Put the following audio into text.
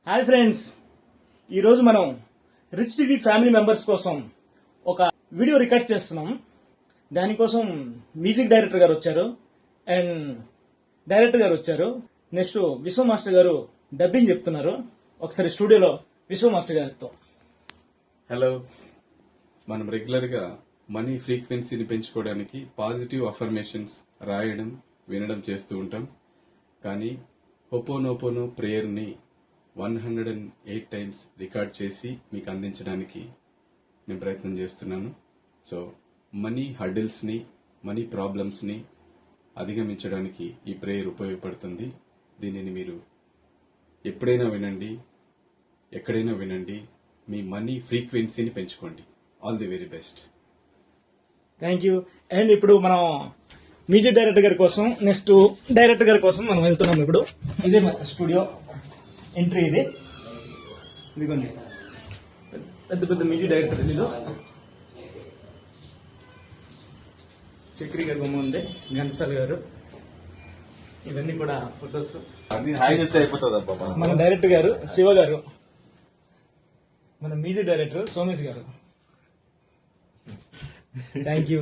Hi friends, ఈరోజు మనం rich TV family members కోసం ఒక వీడియో రికార్డ్ చేస్తున్నాం. దానికోసం మ్యూజిక్ డైరెక్టర్ గారు వచ్చారు అండ్ డైరెక్టర్ గారు వచ్చారు. నెక్స్ట్ విశ్వ మాస్టర్ గారు డబ్బింగ్ చెప్తున్నారు. ఒకసారి స్టూడియోలో విశ్వ మాస్టర్ గారితో. హలో. మనం రెగ్యులర్గా మనీ ఫ్రీక్వెన్సీని పెంచుకోవడానికి పాజిటివ్ అఫర్మేషన్స్ రాయడం, వినడం చేస్తూ ఉంటాం. కానీ హోపోనోపోనో ప్రేయర్ని 108 టైమ్స్ రికార్డ్ చేసి మీకు అందించడానికి నేను ప్రయత్నం చేస్తున్నాను. సో మనీ హర్డిల్స్ని, మనీ ప్రాబ్లమ్స్ని అధిగమించడానికి ఈ ప్రేయర్ ఉపయోగపడుతుంది. దీనిని మీరు ఎప్పుడైనా వినండి, ఎక్కడైనా వినండి. మీ మనీ ఫ్రీక్వెన్సీని పెంచుకోండి. All the very best. Thank you. And ఇప్పుడు మనం మ్యూజిక్ డైరెక్టర్ గారి కోసం, నెక్స్ట్ డైరెక్టర్ గారి కోసం మనం వెళ్తున్నాం. ఇప్పుడు ఇదే మన స్టూడియో ఎంట్రీ. ఇదిగోండి, పెద్ద పెద్ద మ్యూజిక్ డైరెక్టర్ వీళ్ళు. చక్రి గారి బొమ్మ ఉంది, ఘంటసాల గారు. ఇవన్నీ కూడా ఫొటోస్. మన డైరెక్టర్ గారు శివ గారు, మన మ్యూజిక్ డైరెక్టర్ సోమేష్ గారు. Thank you.